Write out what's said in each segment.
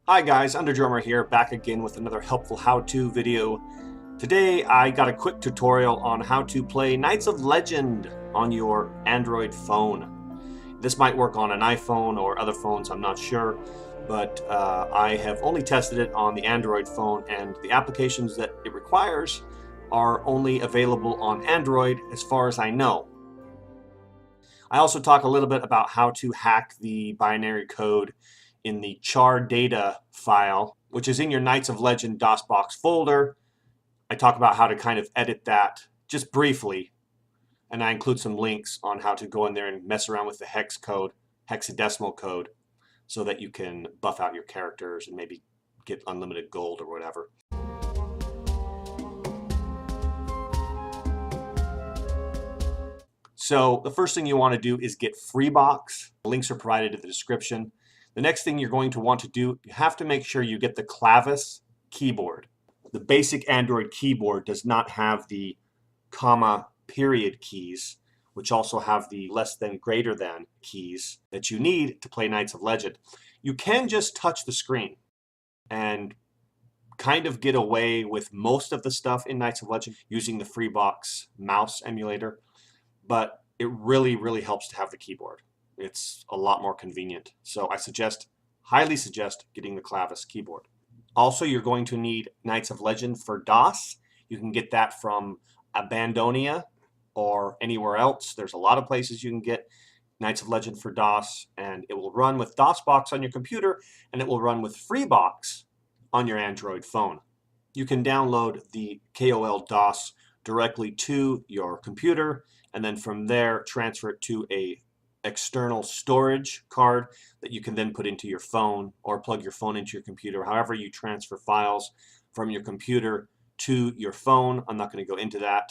Hi guys, Underdrummer here, back again with another helpful how-to video. Today I got a quick tutorial on how to play Knights of Legend on your Android phone. This might work on an iPhone or other phones, I'm not sure, but I have only tested it on the Android phone, and the applications that it requires are only available on Android as far as I know. I also talk a little bit about how to hack the binary code in the Chardata file, which is in your Knights of Legend DOSBox folder. I talk about how to kind of edit that just briefly, and I include some links on how to go in there and mess around with the hex code, hexadecimal code, so that you can buff out your characters and maybe get unlimited gold or whatever. So the first thing you want to do is get Freebox. The links are provided in the description. The next thing you're going to want to do, you have to make sure you get the Clavis Keyboard. The basic Android keyboard does not have the comma period keys, which also have the less than greater than keys that you need to play Knights of Legend. You can just touch the screen and kind of get away with most of the stuff in Knights of Legend using the Freebox mouse emulator, but it really helps to have the keyboard. It's a lot more convenient. So I highly suggest getting the Clavis keyboard. Also, you're going to need Knights of Legend for DOS. You can get that from Abandonia or anywhere else. There's a lot of places you can get Knights of Legend for DOS, and it will run with DOSBox on your computer, and it will run with Freebox on your Android phone. You can download the KoL DOS directly to your computer, and then from there transfer it to a external storage card that you can then put into your phone or plug your phone into your computer, however you transfer files from your computer to your phone. I'm not going to go into that.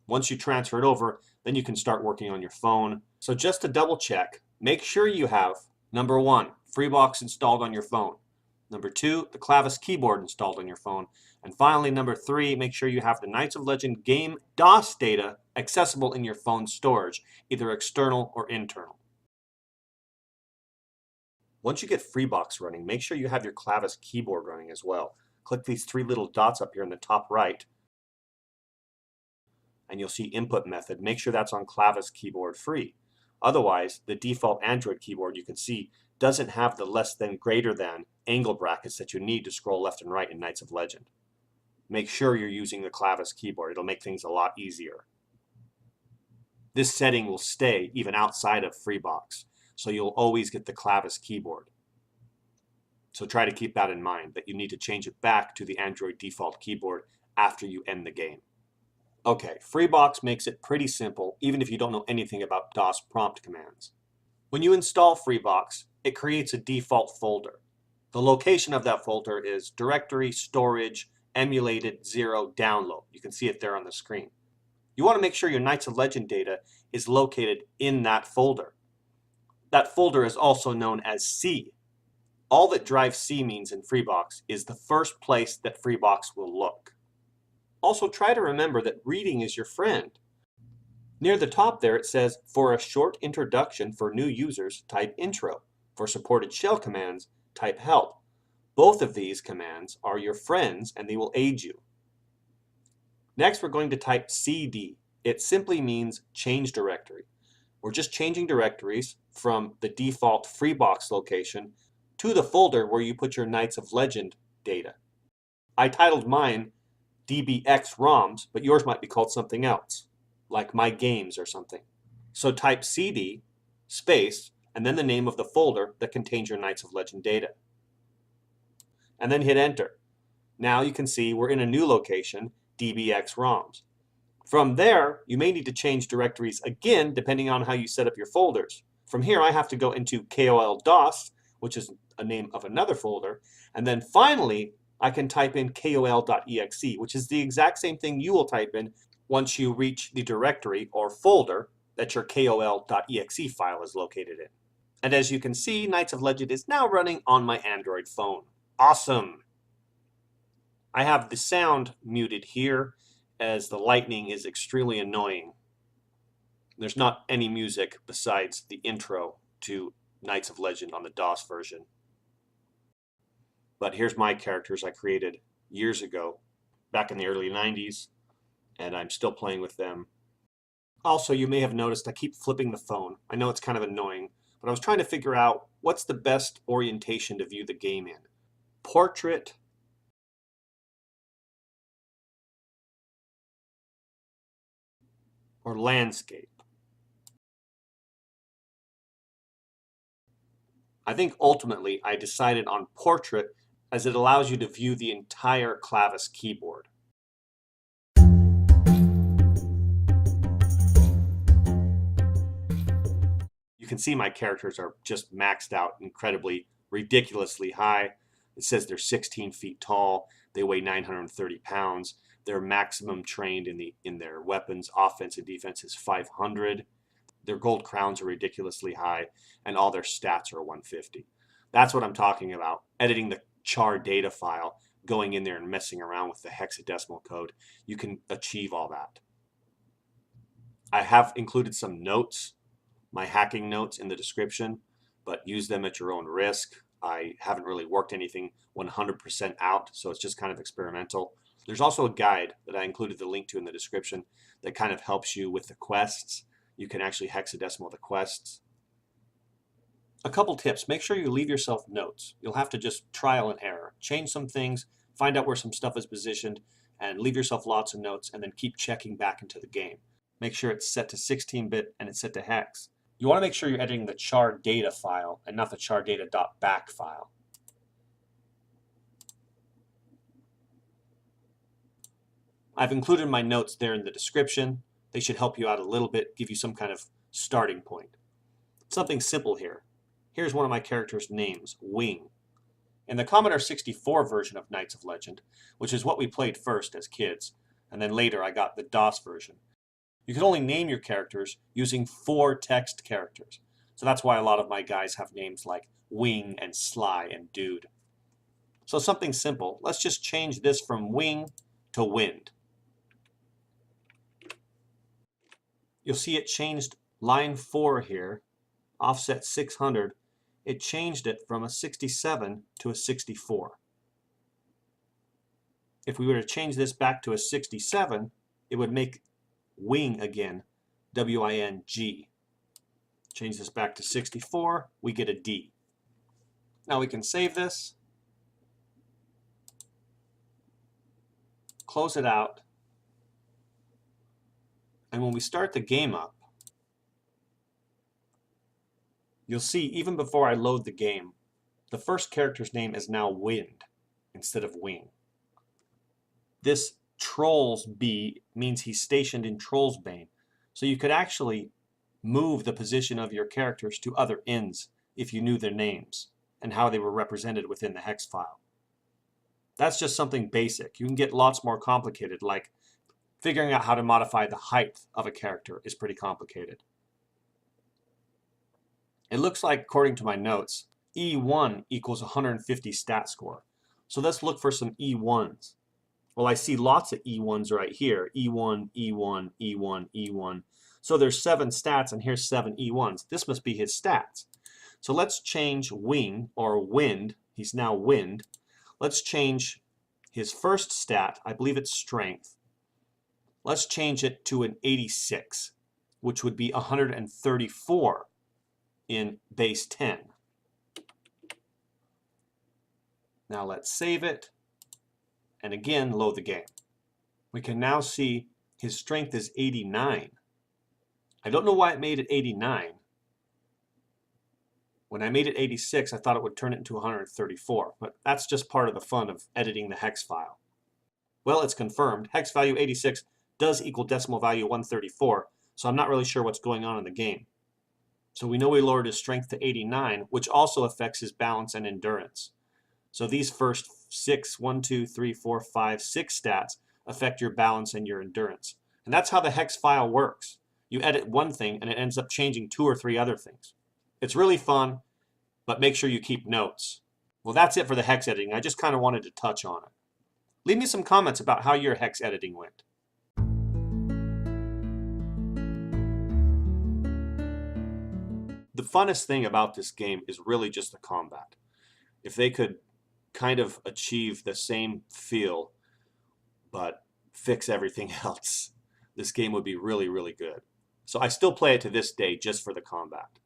Once you transfer it over, then you can start working on your phone. So just to double check, make sure you have number 1, Freebox installed on your phone. Number 2, the Clavis keyboard installed on your phone. And finally, number 3, make sure you have the Knights of Legend game DOS data accessible in your phone storage, either external or internal. Once you get Freebox running, make sure you have your Clavis keyboard running as well. Click these 3 little dots up here in the top right, and you'll see input method. Make sure that's on Clavis keyboard free. Otherwise, the default Android keyboard, you can see, doesn't have the less than greater than angle brackets that you need to scroll left and right in Knights of Legend. Make sure you're using the Clavis keyboard. It'll make things a lot easier. This setting will stay even outside of Freebox, so you'll always get the Clavis keyboard. So try to keep that in mind, that you need to change it back to the Android default keyboard after you end the game. Okay, Freebox makes it pretty simple, even if you don't know anything about DOS prompt commands. When you install Freebox, it creates a default folder. The location of that folder is Directory Storage Emulated 0 Download. You can see it there on the screen. You want to make sure your Knights of Legend data is located in that folder. That folder is also known as C. All that drive C means in Freebox is the first place that Freebox will look. Also, try to remember that reading is your friend. Near the top there it says, for a short introduction for new users, type intro. For supported shell commands, type help. Both of these commands are your friends and they will aid you. Next, we're going to type cd. It simply means change directory. We're just changing directories from the default Freebox location to the folder where you put your Knights of Legend data. I titled mine DBX ROMs, but yours might be called something else, like My Games or something. So type cd space and then the name of the folder that contains your Knights of Legend data. And then hit enter. Now you can see we're in a new location, DBX ROMs. From there, you may need to change directories again depending on how you set up your folders. From here, I have to go into KoL DOS, which is a name of another folder, and then finally, I can type in kol.exe, which is the exact same thing you will type in once you reach the directory or folder that your kol.exe file is located in. And as you can see, Knights of Legend is now running on my Android phone. Awesome! I have the sound muted here as the lightning is extremely annoying. There's not any music besides the intro to Knights of Legend on the DOS version. But here's my characters I created years ago, back in the early 90s, and I'm still playing with them. Also, you may have noticed I keep flipping the phone. I know it's kind of annoying, but I was trying to figure out what's the best orientation to view the game in. Portrait, or landscape. I think ultimately I decided on portrait as it allows you to view the entire Clavis keyboard. You can see my characters are just maxed out incredibly, ridiculously high. It says they're 16 feet tall. They weigh 930 pounds. Their maximum trained in their weapons, offense and defense is 500. Their gold crowns are ridiculously high, and all their stats are 150. That's what I'm talking about. Editing the Chardata file, going in there and messing around with the hexadecimal code, you can achieve all that. I have included some notes, my hacking notes, in the description, but use them at your own risk. I haven't really worked anything 100% out, so it's just kind of experimental. There's also a guide that I included the link to in the description that kind of helps you with the quests. You can actually hexadecimal the quests. A couple tips. Make sure you leave yourself notes. You'll have to just trial and error. Change some things, find out where some stuff is positioned, and leave yourself lots of notes, and then keep checking back into the game. Make sure it's set to 16-bit and it's set to hex. You want to make sure you're editing the Chardata file and not the chardata.back file. I've included my notes there in the description. They should help you out a little bit, give you some kind of starting point. Something simple here. Here's one of my characters' names, Wing. In the Commodore 64 version of Knights of Legend, which is what we played first as kids, and then later I got the DOS version, you can only name your characters using 4 text characters. So that's why a lot of my guys have names like Wing and Sly and Dude. So something simple. Let's just change this from Wing to Wind. You'll see it changed line 4 here, offset 600. It changed it from a 67 to a 64. If we were to change this back to a 67, it would make Wing again, W-I-N-G. Change this back to 64, we get a D. Now we can save this, close it out, and when we start the game up, you'll see even before I load the game, the first character's name is now Wind instead of Wing. This Trolls B means he's stationed in Trollsbane, so you could actually move the position of your characters to other ends if you knew their names and how they were represented within the hex file. That's just something basic. You can get lots more complicated, like figuring out how to modify the height of a character is pretty complicated. It looks like, according to my notes, E1 equals 150 stat score. So let's look for some E1s. Well, I see lots of E1s right here. E1, E1, E1, E1. So there's 7 stats, and here's 7 E1s. This must be his stats. So let's change Wing, or Wind. He's now Wind. Let's change his first stat. I believe it's Strength. Let's change it to an 86, which would be 134 in base 10. Now let's save it, and again load the game. We can now see his strength is 89. I don't know why it made it 89. When I made it 86, I thought it would turn it into 134, but that's just part of the fun of editing the hex file. Well, it's confirmed. Hex value 86 does equal decimal value 134, so I'm not really sure what's going on in the game. So we know we lowered his strength to 89, which also affects his balance and endurance. So these first 6, 1, 2, 3, 4, 5, 6 stats affect your balance and your endurance. And that's how the hex file works. You edit one thing and it ends up changing 2 or 3 other things. It's really fun, but make sure you keep notes. Well, that's it for the hex editing. I just kind of wanted to touch on it. Leave me some comments about how your hex editing went. The funnest thing about this game is really just the combat. If they could kind of achieve the same feel, but fix everything else, this game would be really, really good. So I still play it to this day just for the combat.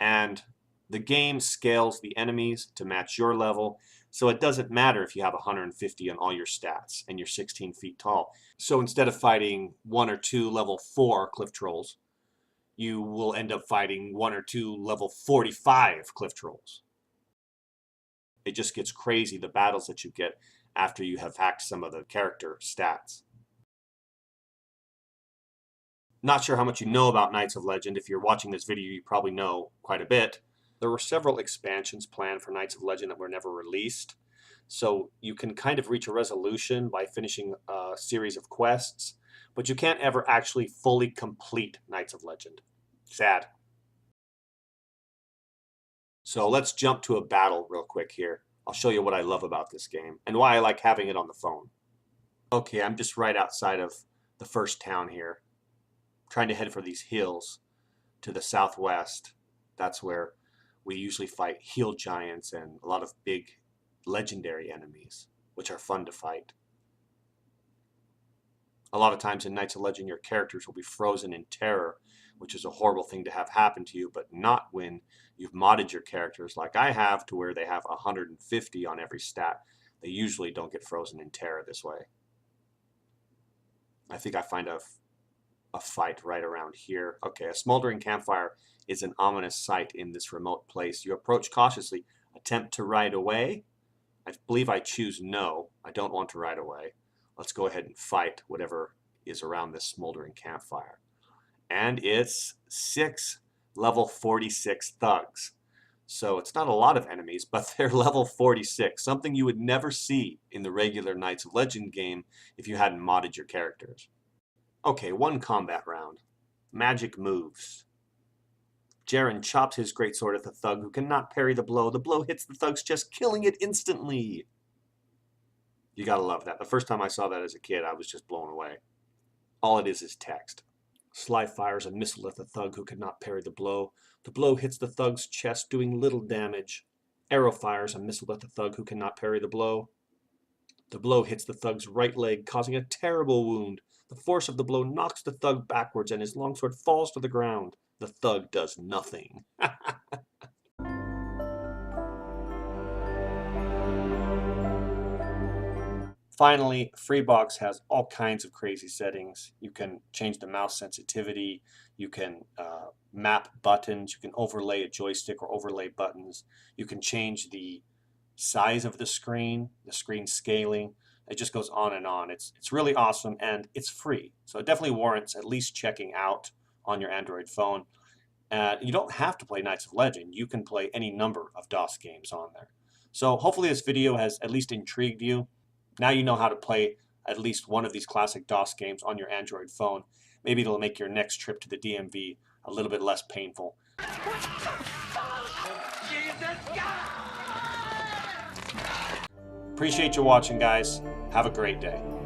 And the game scales the enemies to match your level, so it doesn't matter if you have 150 on all your stats and you're 16 feet tall. So instead of fighting 1 or 2 level 4 cliff trolls, you will end up fighting 1 or 2 level 45 cliff trolls. It just gets crazy, the battles that you get after you have hacked some of the character stats. Not sure how much you know about Knights of Legend. If you're watching this video, you probably know quite a bit. There were several expansions planned for Knights of Legend that were never released. So you can kind of reach a resolution by finishing a series of quests, but you can't ever actually fully complete Knights of Legend. Sad. So let's jump to a battle real quick here. I'll show you what I love about this game and why I like having it on the phone. Okay, I'm just right outside of the first town here. I'm trying to head for these hills to the southwest. That's where we usually fight hill giants and a lot of big legendary enemies, which are fun to fight. A lot of times in Knights of Legend, your characters will be frozen in terror, which is a horrible thing to have happen to you, but not when you've modded your characters like I have to where they have 150 on every stat. They usually don't get frozen in terror this way. I think I find a fight right around here. Okay, a smoldering campfire is an ominous sight in this remote place. You approach cautiously, attempt to ride away. I believe I choose no. I don't want to ride away. Let's go ahead and fight whatever is around this smoldering campfire. And it's 6 level 46 thugs. So it's not a lot of enemies, but they're level 46, something you would never see in the regular Knights of Legend game if you hadn't modded your characters. Okay, one combat round. Magic moves. Jaren chops his greatsword at the thug who cannot parry the blow. The blow hits the thug's chest, killing it instantly. You gotta love that. The first time I saw that as a kid, I was just blown away. All it is text. Sly fires a missile at the thug who cannot parry the blow. The blow hits the thug's chest, doing little damage. Arrow fires a missile at the thug who cannot parry the blow. The blow hits the thug's right leg, causing a terrible wound. The force of the blow knocks the thug backwards and his longsword falls to the ground. The thug does nothing. Finally, Freebox has all kinds of crazy settings. You can change the mouse sensitivity, you can map buttons, you can overlay a joystick or overlay buttons, you can change the size of the screen scaling. It just goes on and on. It's really awesome and it's free. So it definitely warrants at least checking out on your Android phone. You don't have to play Knights of Legend. You can play any number of DOS games on there. So hopefully this video has at least intrigued you. Now you know how to play at least one of these classic DOS games on your Android phone. Maybe it'll make your next trip to the DMV a little bit less painful. Appreciate you watching, guys. Have a great day.